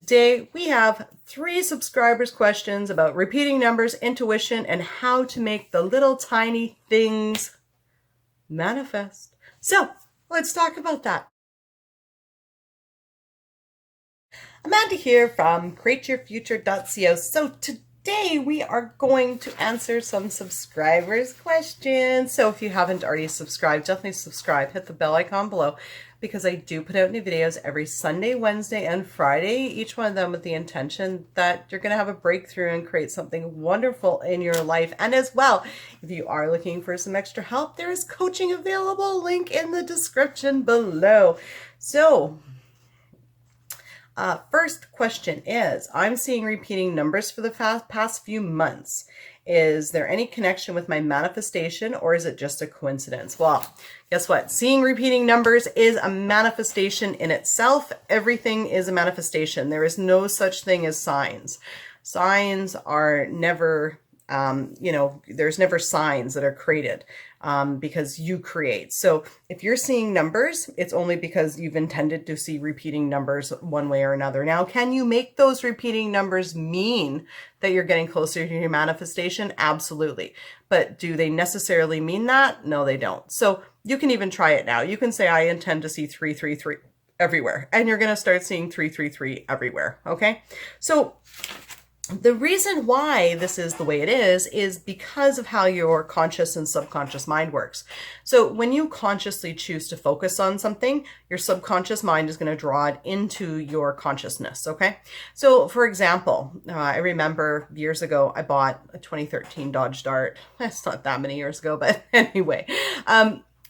Today we have 3 subscribers' questions about repeating numbers, intuition, and how to make the little tiny things manifest. So let's talk about that. Amanda here from createyourfuture.co. So today we are going to answer some subscribers' questions. So if you haven't already subscribed, definitely subscribe. Hit the bell icon below because I do put out new videos every Sunday, Wednesday, and Friday, each one of them with the intention that you're going to have a breakthrough and create something wonderful in your life. And as well, if you are looking for some extra help, there is coaching available, link in the description below. So first question is, I'm seeing repeating numbers for the past few months. Is there any connection with my manifestation, or is it just a coincidence? Well, guess what? Seeing repeating numbers is a manifestation in itself. Everything is a manifestation. There is no such thing as signs. Signs are never, there's never signs that are created because you create. So if you're seeing numbers, it's only because you've intended to see repeating numbers one way or another. Now, can you make those repeating numbers mean that you're getting closer to your manifestation? Absolutely. But do they necessarily mean that? No, they don't. So you can even try it now. You can say, I intend to see 333 everywhere, and you're going to start seeing 333 everywhere. Okay. So the reason why this is the way it is because of how your conscious and subconscious mind works. So when you consciously choose to focus on something, your subconscious mind is going to draw it into your consciousness. Okay. So for example, I remember years ago, I bought a 2013 Dodge Dart. That's not that many years ago, but anyway,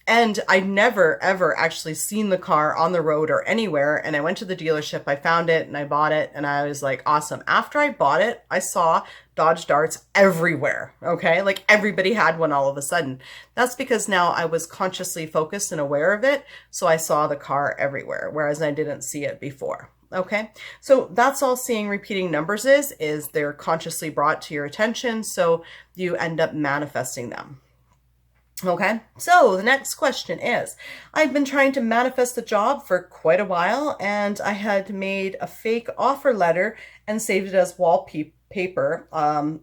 and I never, ever actually seen the car on the road or anywhere. And I went to the dealership, I found it and I bought it. And I was like, awesome. After I bought it, I saw Dodge Darts everywhere. Okay. Like everybody had one all of a sudden. That's because now I was consciously focused and aware of it. So I saw the car everywhere, whereas I didn't see it before. Okay. So that's all seeing repeating numbers is they're consciously brought to your attention. So you end up manifesting them. Okay, so the next question is, I've been trying to manifest a job for quite a while, and I had made a fake offer letter and saved it as wallpaper on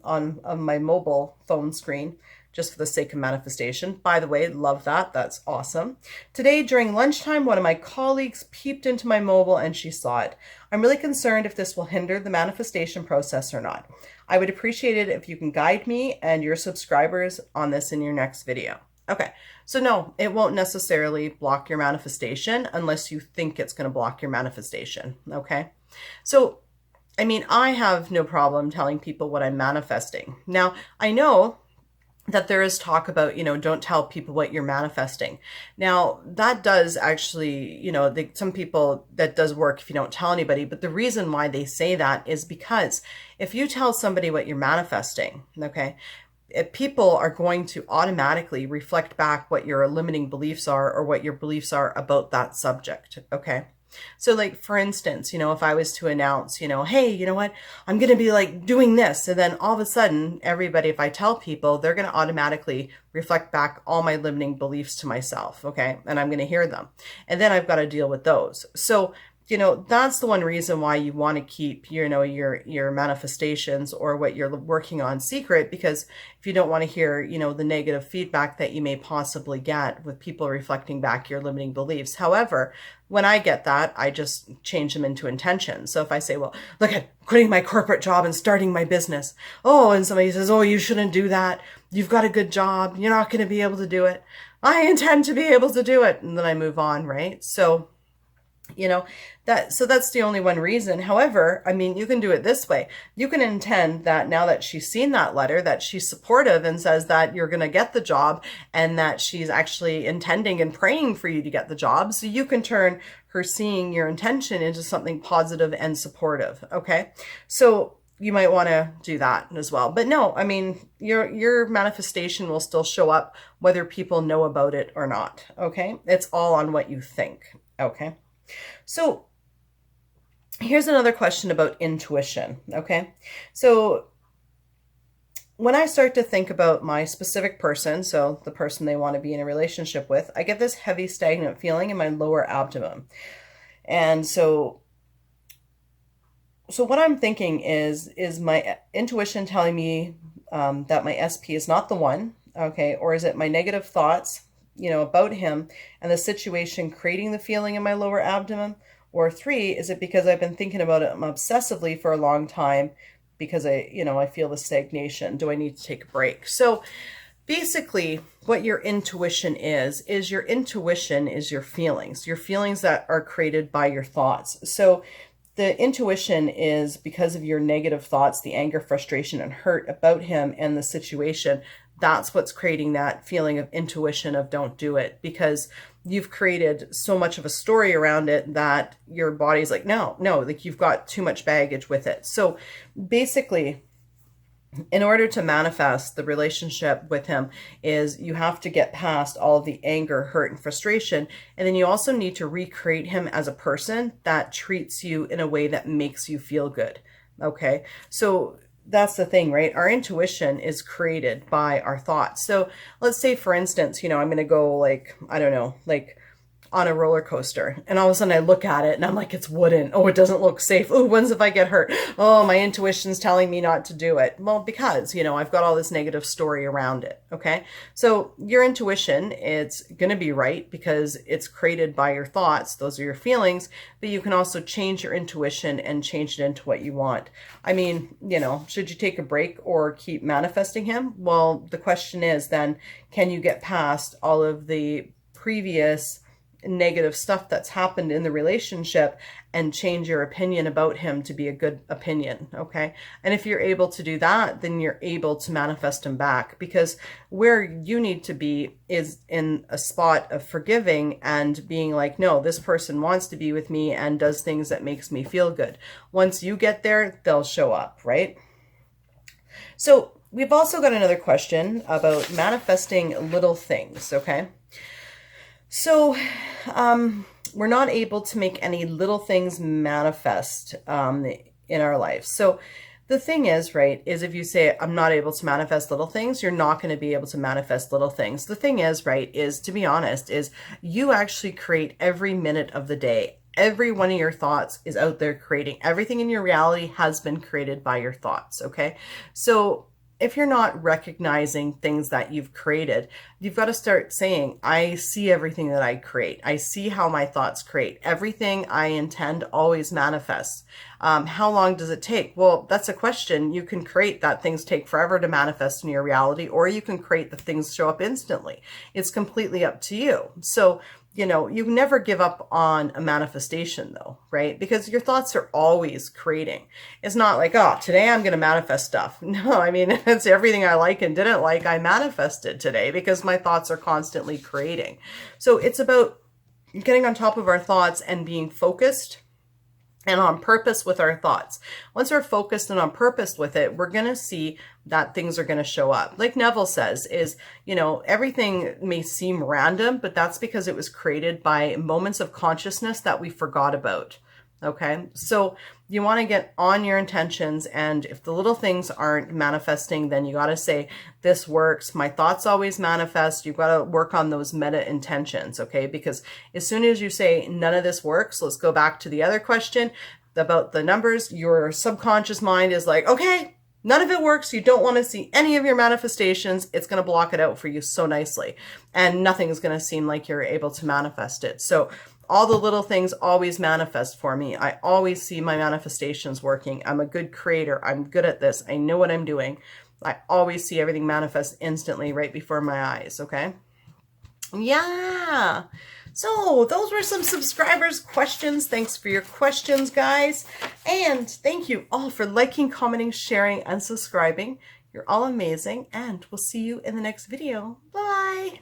my mobile phone screen, just for the sake of manifestation. By the way, love that. That's awesome. Today, during lunchtime, one of my colleagues peeped into my mobile and she saw it. I'm really concerned if this will hinder the manifestation process or not. I would appreciate it if you can guide me and your subscribers on this in your next video. Okay, so no, it won't necessarily block your manifestation unless you think it's going to block your manifestation. Okay, so I mean, I have no problem telling people what I'm manifesting. Now, I know that there is talk about, don't tell people what you're manifesting. Now, that does actually, some people, that does work if you don't tell anybody. But the reason why they say that is because if you tell somebody what you're manifesting, okay, people are going to automatically reflect back what your limiting beliefs are or what your beliefs are about that subject. Okay. So like, for instance, if I was to announce, hey, you know what, I'm going to be like doing this. And then all of a sudden, everybody, if I tell people, they're going to automatically reflect back all my limiting beliefs to myself. Okay. And I'm going to hear them. And then I've got to deal with those. So, that's the one reason why you want to keep, your manifestations or what you're working on secret, because if you don't want to hear, the negative feedback that you may possibly get with people reflecting back your limiting beliefs. However, when I get that, I just change them into intention. So if I say, well, look at quitting my corporate job and starting my business. Oh, and somebody says, oh, you shouldn't do that. You've got a good job. You're not going to be able to do it. I intend to be able to do it. And then I move on, right? So that's the only one reason. However, I mean, you can do it this way. You can intend that now that she's seen that letter, that she's supportive and says that you're going to get the job and that she's actually intending and praying for you to get the job. So you can turn her seeing your intention into something positive and supportive. Okay. So you might want to do that as well. But no, I mean, your manifestation will still show up whether people know about it or not. Okay. It's all on what you think. Okay. So here's another question about intuition. Okay. So when I start to think about my specific person, so the person they want to be in a relationship with, I get this heavy, stagnant feeling in my lower abdomen. And so what I'm thinking is my intuition telling me that my SP is not the one, okay? Or is it my negative thoughts, you know, about him and the situation creating the feeling in my lower abdomen? Or 3, is it because I've been thinking about it obsessively for a long time because I feel the stagnation? Do I need to take a break? So basically what your intuition is your intuition is your feelings that are created by your thoughts. So the intuition is because of your negative thoughts, the anger, frustration, and hurt about him and the situation. That's what's creating that feeling of intuition of don't do it, because you've created so much of a story around it that your body's like, no, like you've got too much baggage with it. So basically, in order to manifest the relationship with him is you have to get past all of the anger, hurt, and frustration. And then you also need to recreate him as a person that treats you in a way that makes you feel good. Okay. So that's the thing, right? Our intuition is created by our thoughts. So let's say, for instance, I'm going to go like, I don't know, like on a roller coaster, and all of a sudden I look at it and I'm like, it's wooden. Oh, it doesn't look safe. Oh, when's if I get hurt? Oh, my intuition's telling me not to do it. Well, because, I've got all this negative story around it. Okay. So your intuition, it's going to be right because it's created by your thoughts. Those are your feelings, but you can also change your intuition and change it into what you want. I mean, should you take a break or keep manifesting him? Well, the question is then, can you get past all of the previous negative stuff that's happened in the relationship and change your opinion about him to be a good opinion? Okay. And if you're able to do that, then you're able to manifest him back, because where you need to be is in a spot of forgiving and being like, no, this person wants to be with me and does things that makes me feel good. Once you get there, they'll show up, right? So we've also got another question about manifesting little things. Okay. So we're not able to make any little things manifest in our life. So the thing is, right, is if you say, I'm not able to manifest little things, you're not going to be able to manifest little things. The thing is, right, is to be honest, is you actually create every minute of the day. Every one of your thoughts is out there creating. Everything in your reality has been created by your thoughts. Okay. So if you're not recognizing things that you've created, you've got to start saying, I see everything that I create. I see how my thoughts create. Everything I intend always manifests. How long does it take? Well, that's a question. You can create that things take forever to manifest in your reality, or you can create that things show up instantly. It's completely up to you. So you never give up on a manifestation though, right? Because your thoughts are always creating. It's not like, oh, today I'm going to manifest stuff. No, I mean, it's everything I like and didn't like, I manifested today because my thoughts are constantly creating. So it's about getting on top of our thoughts and being focused and on purpose with our thoughts. Once we're focused and on purpose with it, we're going to see that things are going to show up. Like Neville says is, everything may seem random, but that's because it was created by moments of consciousness that we forgot about. Okay. So you want to get on your intentions. And if the little things aren't manifesting, then you got to say, this works. My thoughts always manifest. You've got to work on those meta intentions. Okay. Because as soon as you say none of this works, let's go back to the other question about the numbers. Your subconscious mind is like, okay, none of it works. You don't want to see any of your manifestations. It's going to block it out for you so nicely. And nothing is going to seem like you're able to manifest it. So all the little things always manifest for me. I always see my manifestations working. I'm a good creator. I'm good at this. I know what I'm doing. I always see everything manifest instantly right before my eyes. Okay. Yeah. So those were some subscribers' questions. Thanks for your questions, guys. And thank you all for liking, commenting, sharing, and subscribing. You're all amazing. And we'll see you in the next video. Bye.